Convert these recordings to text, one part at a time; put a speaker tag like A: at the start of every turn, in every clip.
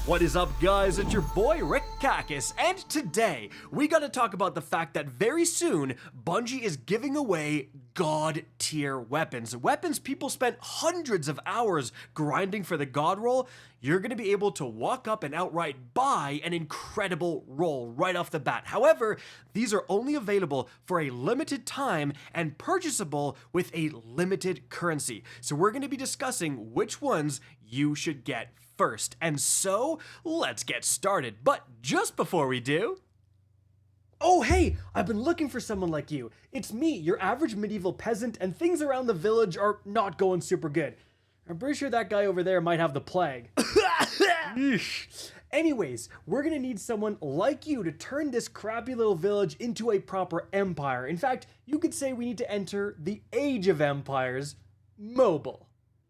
A: What is up, guys? It's your boy Rick Kakis, and today we gotta talk about the fact that very soon Bungie is giving away God tier weapons. Weapons people spent hundreds of hours grinding for the God roll. You're gonna be able to walk up and outright buy an incredible roll right off the bat. However, these are only available for a limited time and purchasable with a limited currency. So we're gonna be discussing which ones you should get first. And so, let's get started. But just before we do... Oh hey, I've been looking for someone like you. It's me, your average medieval peasant, and things around the village are not going super good. I'm pretty sure that guy over there might have the plague. Anyways, we're gonna need someone like you to turn this crappy little village into a proper empire. In fact, you could say we need to enter the Age of Empires mobile.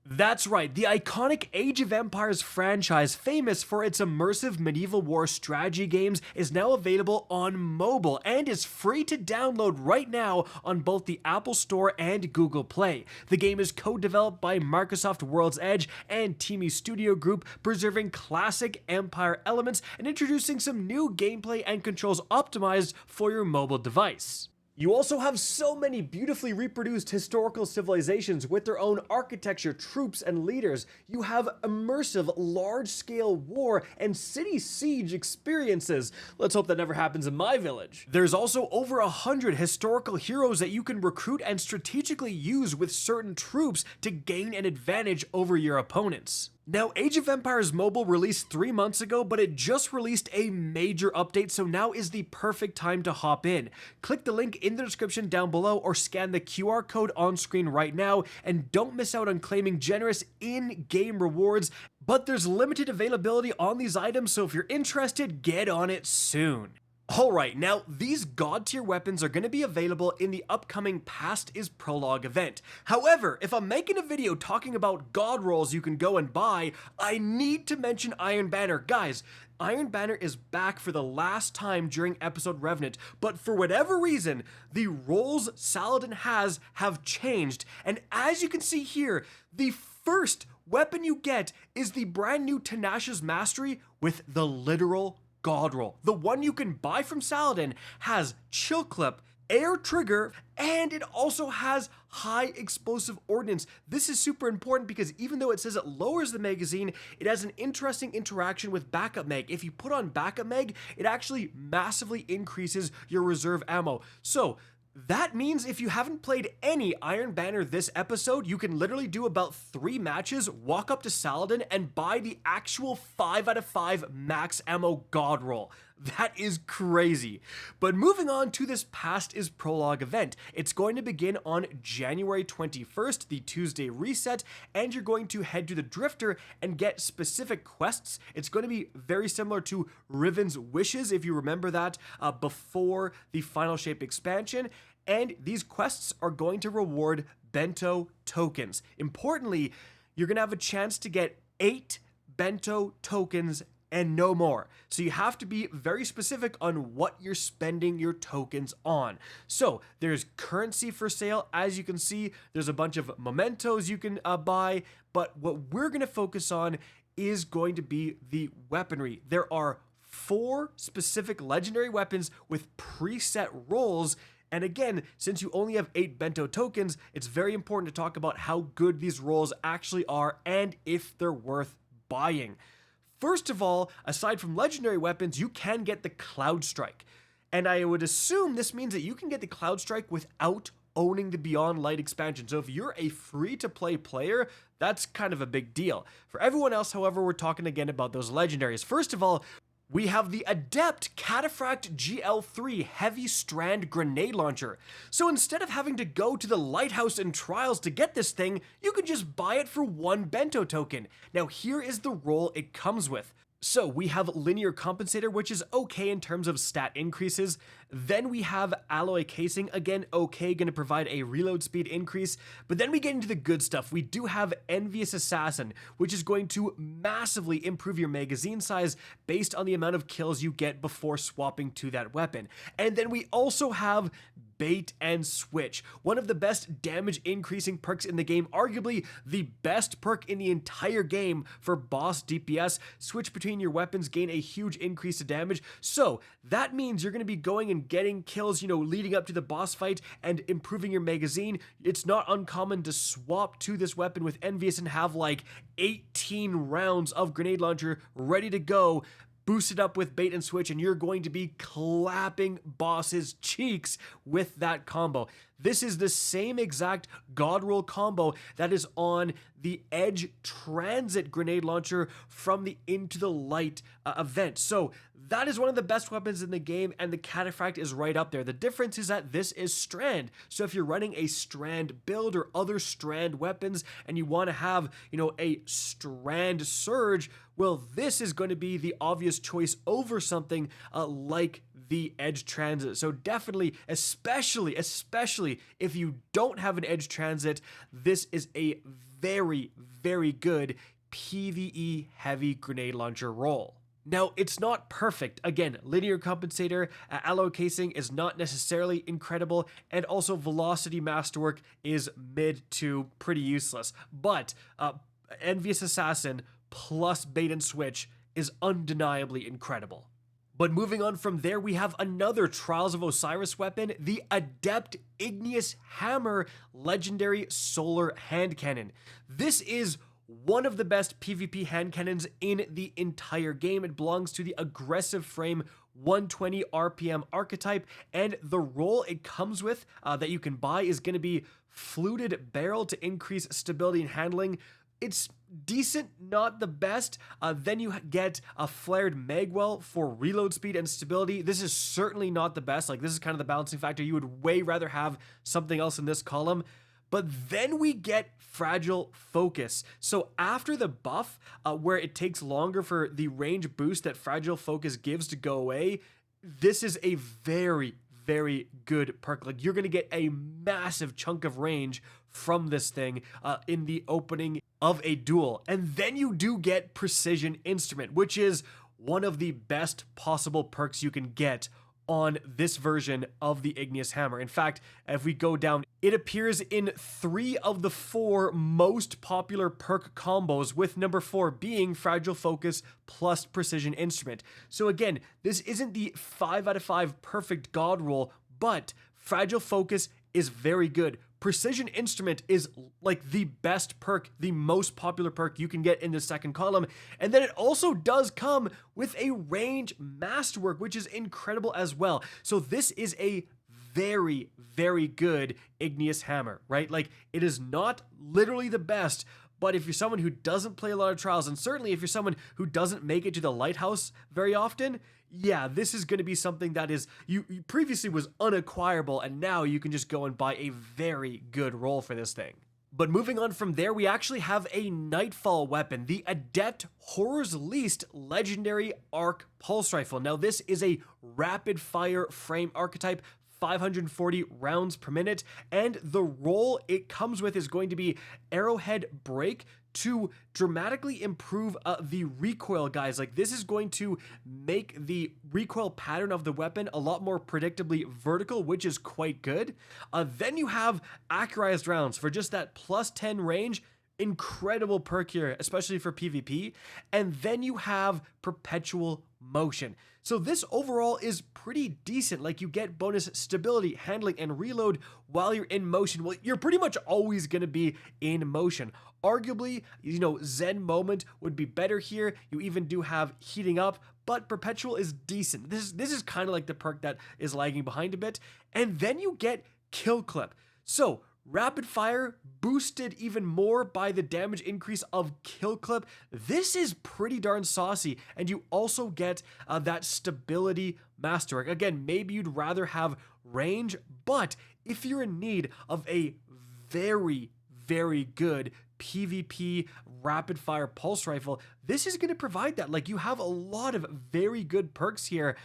A: That's right, the iconic Age of Empires franchise, famous for its immersive medieval war strategy games, is now available on mobile and is free to download right now on both the Apple Store and Google Play. The game is co-developed by Microsoft World's Edge and Teamy Studio Group, preserving classic Empire elements and introducing some new gameplay and controls optimized for your mobile device. You also have so many beautifully reproduced historical civilizations with their own architecture, troops, and leaders. You have immersive, large-scale war and city siege experiences. Let's hope that never happens in my village. There's also over 100 historical heroes that you can recruit and strategically use with certain troops to gain an advantage over your opponents. Now, Age of Empires Mobile released 3 months ago, but it just released a major update, so now is the perfect time to hop in. Click the link in the description down below or scan the QR code on screen right now, and don't miss out on claiming generous in-game rewards, but there's limited availability on these items, so if you're interested, get on it soon. Alright, now these God tier weapons are going to be available in the upcoming Past Is Prologue Event. However, if I'm making a video talking about God rolls you can go and buy, I need to mention Iron Banner. Guys, Iron Banner is back for the last time during episode Revenant, but for whatever reason, the rolls Saladin has have changed, and as you can see here, the first weapon you get is the brand new Tenacious Mastery with the literal God roll. The one you can buy from Saladin has chill clip, air trigger, and it also has high explosive ordnance. This is super important because even though it says it lowers the magazine, it has an interesting interaction with backup mag. If you put on backup mag, it actually massively increases your reserve ammo. So that means if you haven't played any Iron Banner this episode, you can literally do about 3 matches, walk up to Saladin, and buy the actual 5 out of 5 max ammo God roll. That is crazy. But moving on to this Past Is Prologue event, it's going to begin on January 21st, the Tuesday reset, and you're going to head to the Drifter and get specific quests. It's going to be very similar to Riven's Wishes, if you remember that, before the Final Shape expansion, and these quests are going to reward Bento Tokens. Importantly, you're going to have a chance to get 8 Bento Tokens and no more. So you have to be very specific on what you're spending your tokens on. So there's currency for sale. As you can see, there's a bunch of mementos you can buy, but what we're going to focus on is going to be the weaponry. There are 4 specific legendary weapons with preset rolls. And again, since you only have 8 Bento tokens, it's very important to talk about how good these rolls actually are and if they're worth buying. First of all, aside from legendary weapons, you can get the Cloud Strike. And I would assume this means that you can get the Cloud Strike without owning the Beyond Light expansion. So if you're a free-to-play player, that's kind of a big deal. For everyone else, however, we're talking again about those legendaries. First of all, we have the Adept Cataphract GL3 Heavy Strand Grenade Launcher. So instead of having to go to the Lighthouse and Trials to get this thing, you can just buy it for 1 Bento token. Now here is the roll it comes with. So we have Linear Compensator, which is okay in terms of stat increases. Then we have Alloy Casing, again okay, going to provide a reload speed increase. But then we get into the good stuff. We do have Envious Assassin, which is going to massively improve your magazine size based on the amount of kills you get before swapping to that weapon. And then we also have Bait and Switch, one of the best damage increasing perks in the game, arguably the best perk in the entire game for boss DPS. Switch between your weapons, gain a huge increase to damage. So that means you're going to be going and getting kills, leading up to the boss fight and improving your magazine. It's not uncommon to swap to this weapon with Envious and have like 18 rounds of grenade launcher ready to go, boosted up with Bait and Switch, and you're going to be clapping bosses' cheeks with that combo. This is the same exact God Roll combo that is on the Edge Transit grenade launcher from the Into the Light event. So that is one of the best weapons in the game, and the Cataphract is right up there. The difference is that this is Strand. So if you're running a Strand build or other Strand weapons and you want to have, a Strand Surge, well, this is going to be the obvious choice over something like the Edge Transit. So definitely, especially if you don't have an Edge Transit, this is a very, very good PvE heavy grenade launcher roll. Now, it's not perfect. Again, linear compensator, alloy casing is not necessarily incredible, and also velocity masterwork is mid to pretty useless. But Envious Assassin plus Bait and Switch is undeniably incredible. But moving on from there, we have another Trials of Osiris weapon, the Adept Igneous Hammer Legendary Solar Hand Cannon. This is one of the best PvP hand cannons in the entire game. It belongs to the aggressive frame 120 RPM archetype, and the roll it comes with that you can buy is going to be Fluted Barrel to increase stability and handling. It's decent, not the best. Then you get a Flared Magwell for reload speed and stability. This is certainly not the best. Like, this is kind of the balancing factor. You would way rather have something else in this column. But then we get Fragile Focus. So after the buff, where it takes longer for the range boost that Fragile Focus gives to go away, this is a very, very good perk. Like, you're going to get a massive chunk of range from this thing in the opening of a duel. And then you do get Precision Instrument, which is one of the best possible perks you can get on this version of the Igneous Hammer. In fact, if we go down, it appears in 3 of the 4 most popular perk combos, with number 4 being Fragile Focus plus Precision Instrument. So again, this isn't the 5 out of 5 perfect God roll, but Fragile Focus is very good. Precision Instrument is like the best perk, the most popular perk you can get in the second column. And then it also does come with a range masterwork, which is incredible as well. So this is a very, very good Igneous Hammer, right? Like, it is not literally the best, but if you're someone who doesn't play a lot of trials, and certainly if you're someone who doesn't make it to the lighthouse very often, yeah, this is going to be something that is, you previously was unacquirable, and now you can just go and buy a very good roll for this thing. But moving on from there, we actually have a Nightfall weapon, the Adept Horror's Least Legendary Arc Pulse Rifle. Now, this is a rapid fire frame archetype, 540 rounds per minute, and the roll it comes with is going to be Arrowhead Break to dramatically improve the recoil, guys. Like, this is going to make the recoil pattern of the weapon a lot more predictably vertical, which is quite good. Then you have Accurized Rounds for just that plus 10 range. Incredible perk here, especially for PvP. And then you have Perpetual Motion. So this overall is pretty decent. Like, you get bonus stability, handling, and reload while you're in motion. Well, you're pretty much always going to be in motion. Arguably, Zen Moment would be better here. You even do have Heating Up, but Perpetual is decent. This is kind of like the perk that is lagging behind a bit. And then you get Kill Clip. So Rapid Fire boosted even more by the damage increase of Kill Clip. This is pretty darn saucy, and you also get that Stability Masterwork. Again, maybe you'd rather have range, but if you're in need of a very, very good PvP rapid fire pulse rifle, this is going to provide that. Like, you have a lot of very good perks here,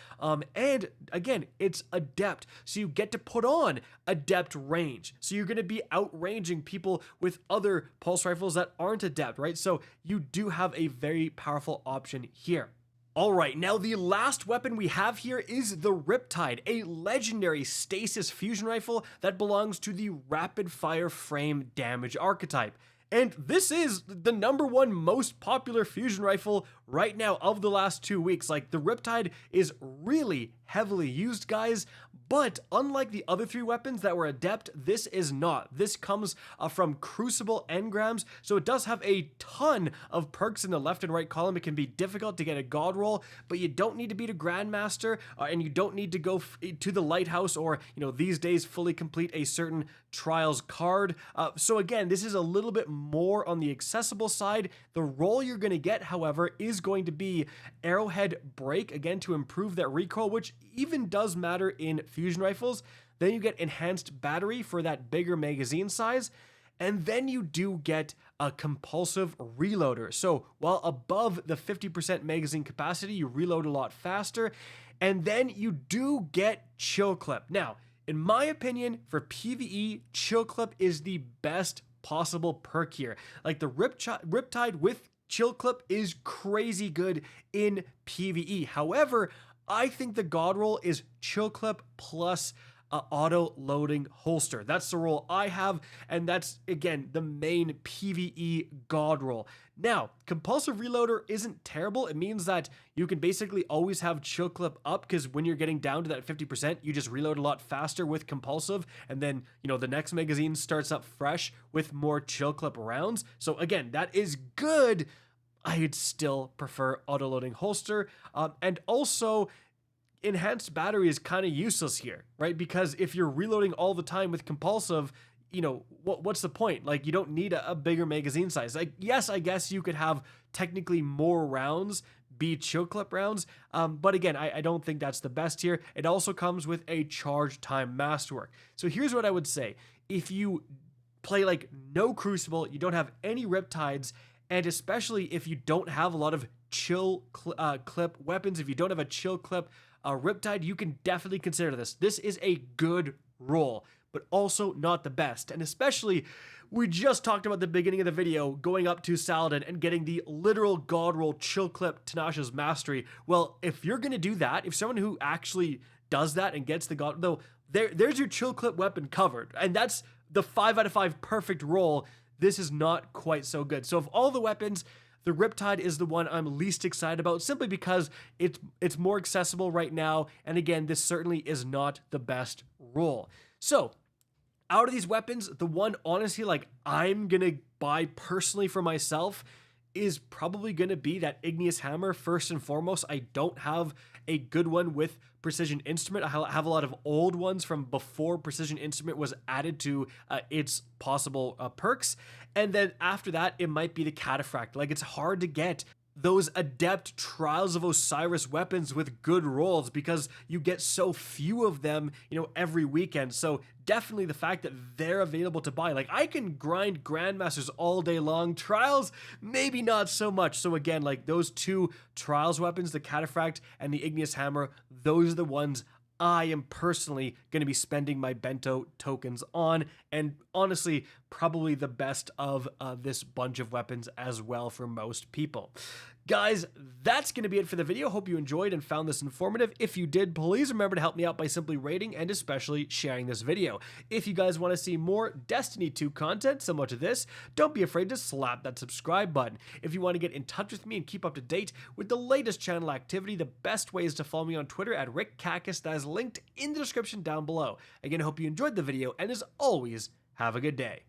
A: and again, it's Adept, so you get to put on Adept range, so you're going to be outranging people with other pulse rifles that aren't Adept, right? So you do have a very powerful option here. Alright, now the last weapon we have here is the Riptide, a legendary stasis fusion rifle that belongs to the rapid fire frame damage archetype. And this is the #1 most popular fusion rifle right now of the last 2 weeks. Like, the Riptide is really heavily used, guys, but unlike the other 3 weapons that were Adept, this is not. This comes from Crucible engrams, so it does have a ton of perks in the left and right column. It can be difficult to get a god roll, but you don't need to beat a Grandmaster, and you don't need to go to the Lighthouse or, these days fully complete a certain Trials card. So again, this is a little bit more on the accessible side. The roll you're going to get, however, is going to be Arrowhead Break, again, to improve that recoil, which even does matter in fusion rifles. Then you get Enhanced Battery for that bigger magazine size. And then you do get a Compulsive Reloader. So while above the 50% magazine capacity, you reload a lot faster. And then you do get Chill Clip. Now, in my opinion, for PvE, Chill Clip is the best possible perk here. Like, the Riptide with Chill Clip is crazy good in PvE. However, I think the god roll is Chill Clip plus auto loading holster. That's the roll I have, and that's, again, the main PvE god roll. Now, Compulsive Reloader isn't terrible. It means that you can basically always have Chill Clip up, because when you're getting down to that 50%, you just reload a lot faster with Compulsive, and then, the next magazine starts up fresh with more Chill Clip rounds. So again, that is good. I'd still prefer auto-loading holster, and also Enhanced Battery is kind of useless here, right? Because if you're reloading all the time with Compulsive, what's the point? Like, you don't need a bigger magazine size. Like, yes, I guess you could have technically more rounds be Chill Clip rounds, but again, I don't think that's the best here. It also comes with a charge time masterwork. So here's what I would say. If you play like no Crucible, you don't have any Riptides, and especially if you don't have a lot of Chill Clip weapons, if you don't have a Chill Clip Riptide, you can definitely consider this. This is a good roll, but also not the best. And especially, we just talked about the beginning of the video, going up to Saladin and getting the literal god roll Chill Clip Tenacious Mastery. Well, if you're going to do that, if someone who actually does that and gets the god, though, there's your Chill Clip weapon covered. And that's the 5 out of 5 perfect roll. This is not quite so good. So of all the weapons, the Riptide is the one I'm least excited about, simply because it's more accessible right now. And again, this certainly is not the best roll. So out of these weapons, the one honestly, like, I'm gonna buy personally for myself is probably gonna be that Igneous Hammer first and foremost. I don't have a good one with Precision Instrument. I have a lot of old ones from before Precision Instrument was added to its possible perks. And then after that, it might be the Cataphract. Like, it's hard to get those Adept Trials of Osiris weapons with good rolls because you get so few of them, every weekend. So definitely the fact that they're available to buy. Like, I can grind Grandmasters all day long. Trials, maybe not so much. So again, like, those 2 Trials weapons, the Cataphract and the Igneous Hammer, those are the ones I am personally going to be spending my Bento tokens on, and honestly, probably the best of this bunch of weapons as well for most people. Guys, that's going to be it for the video. Hope you enjoyed and found this informative. If you did, please remember to help me out by simply rating and especially sharing this video. If you guys want to see more Destiny 2 content similar to this, don't be afraid to slap that subscribe button. If you want to get in touch with me and keep up to date with the latest channel activity, the best way is to follow me on Twitter at RickCacus. That is linked in the description down below. Again, I hope you enjoyed the video, and as always, have a good day.